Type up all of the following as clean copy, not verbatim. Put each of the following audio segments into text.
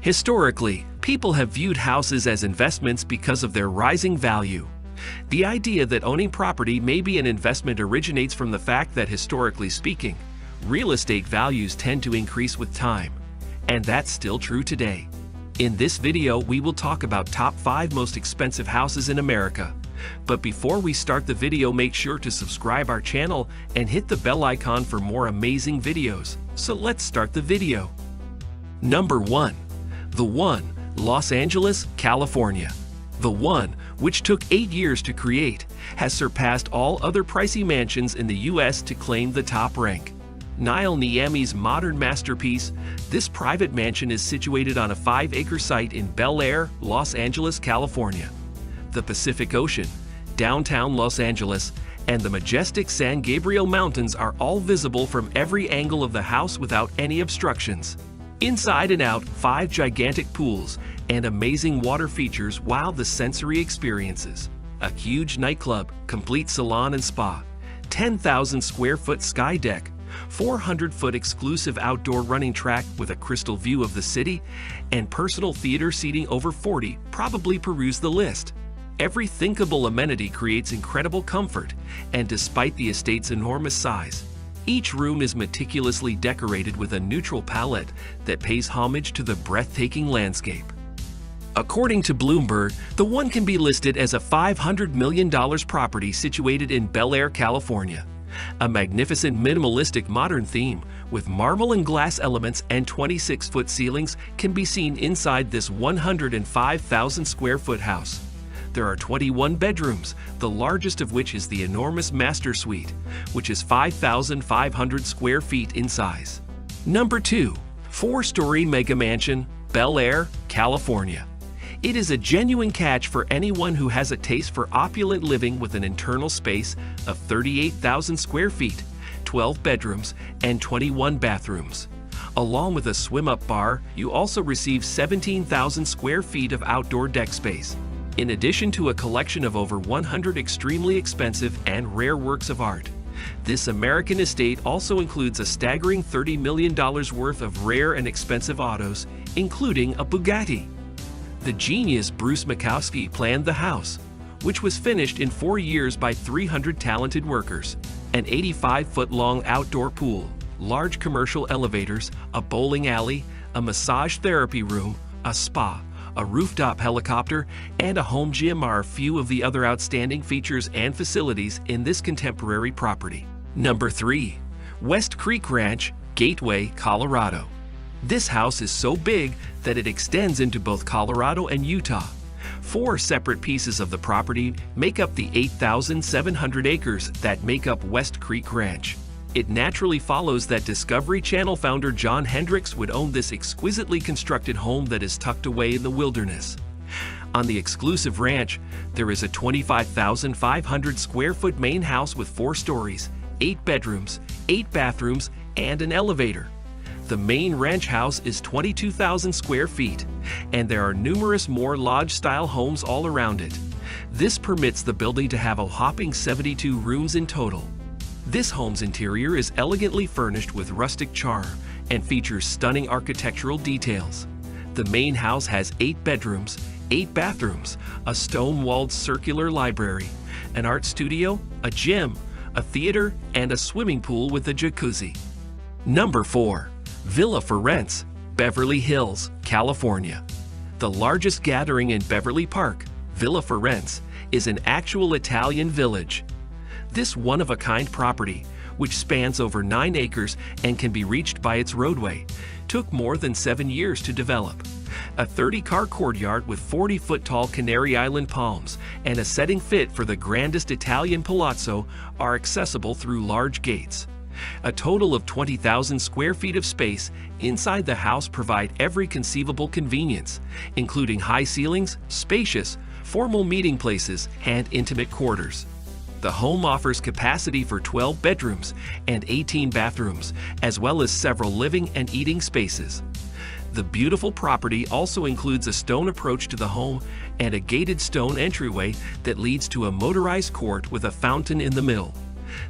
Historically, people have viewed houses as investments because of their rising value. The idea that owning property may be an investment originates from the fact that, historically speaking, real estate values tend to increase with time. And that's still true today. In this video, we will talk about top 5 most expensive houses in America. But before we start the video, make sure to subscribe our channel and hit the bell icon for more amazing videos. So let's start the video. Number 1. The One, Los Angeles, California. The One, which took 8 years to create, has surpassed all other pricey mansions in the US to claim the top rank. Niall Niami's modern masterpiece, this private mansion is situated on a 5-acre site in Bel Air, Los Angeles, California. The Pacific Ocean, downtown Los Angeles, and the majestic San Gabriel Mountains are all visible from every angle of the house without any obstructions. Inside and out, 5 gigantic pools and amazing water features wow the sensory experiences. A huge nightclub, complete salon and spa, 10,000 square foot sky deck, 400-foot exclusive outdoor running track with a crystal view of the city, and personal theater seating over 40 probably peruse the list. Every thinkable amenity creates incredible comfort, and despite the estate's enormous size, each room is meticulously decorated with a neutral palette that pays homage to the breathtaking landscape. According to Bloomberg, the One can be listed as a $500 million property situated in Bel Air, California. A magnificent minimalistic modern theme with marble and glass elements and 26-foot ceilings can be seen inside this 105,000 square foot house. There are 21 bedrooms, the largest of which is the enormous master suite, which is 5,500 square feet in size. Number 2. 4-story mega mansion, Bel Air, California. It is a genuine catch for anyone who has a taste for opulent living with an internal space of 38,000 square feet, 12 bedrooms, and 21 bathrooms. Along with a swim-up bar, you also receive 17,000 square feet of outdoor deck space, in addition to a collection of over 100 extremely expensive and rare works of art. This American estate also includes a staggering $30 million worth of rare and expensive autos, including a Bugatti. The genius Bruce Makowski planned the house, which was finished in 4 years by 300 talented workers. An 85-foot-long outdoor pool, large commercial elevators, a bowling alley, a massage therapy room, a spa, a rooftop helicopter, and a home gym are a few of the other outstanding features and facilities in this contemporary property. Number 3. West Creek Ranch, Gateway, Colorado. This house is so big that it extends into both Colorado and Utah. 4 separate pieces of the property make up the 8,700 acres that make up West Creek Ranch. It naturally follows that Discovery Channel founder John Hendricks would own this exquisitely constructed home that is tucked away in the wilderness. On the exclusive ranch, there is a 25,500 square foot main house with 4 stories, 8 bedrooms, 8 bathrooms, and an elevator. The main ranch house is 22,000 square feet, and there are numerous more lodge-style homes all around it. This permits the building to have a whopping 72 rooms in total. This home's interior is elegantly furnished with rustic charm and features stunning architectural details. The main house has 8 bedrooms, 8 bathrooms, a stone-walled circular library, an art studio, a gym, a theater, and a swimming pool with a jacuzzi. Number 4. Villa for Rents, Beverly Hills, California. The largest gathering in Beverly Park, Villa for Rents, is an actual Italian village. This one-of-a-kind property, which spans over 9 acres and can be reached by its roadway, took more than 7 years to develop. A 30-car courtyard with 40-foot-tall Canary Island palms and a setting fit for the grandest Italian palazzo are accessible through large gates. A total of 20,000 square feet of space inside the house provide every conceivable convenience, including high ceilings, spacious, formal meeting places, and intimate quarters. The home offers capacity for 12 bedrooms and 18 bathrooms, as well as several living and eating spaces. The beautiful property also includes a stone approach to the home and a gated stone entryway that leads to a motorized court with a fountain in the middle.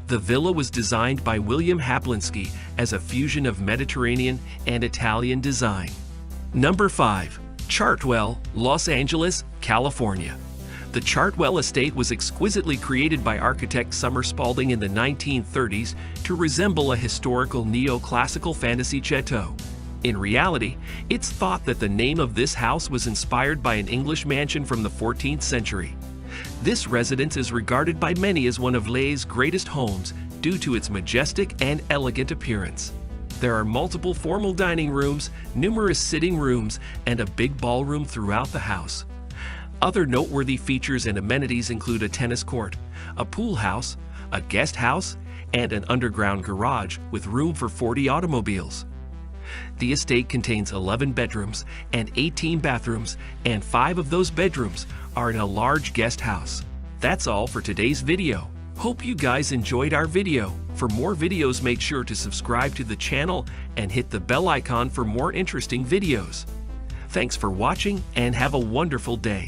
The villa was designed by William Haplinsky as a fusion of Mediterranean and Italian design. Number 5. Chartwell, Los Angeles, California. The Chartwell estate was exquisitely created by architect Summer Spalding in the 1930s to resemble a historical neoclassical fantasy chateau. In reality, it's thought that the name of this house was inspired by an English mansion from the 14th century. This residence is regarded by many as one of Leigh's greatest homes due to its majestic and elegant appearance. There are multiple formal dining rooms, numerous sitting rooms, and a big ballroom throughout the house. Other noteworthy features and amenities include a tennis court, a pool house, a guest house, and an underground garage with room for 40 automobiles. The estate contains 11 bedrooms and 18 bathrooms, and 5 of those bedrooms are in a large guest house. That's all for today's video. Hope you guys enjoyed our video. For more videos, make sure to subscribe to the channel and hit the bell icon for more interesting videos. Thanks for watching and have a wonderful day.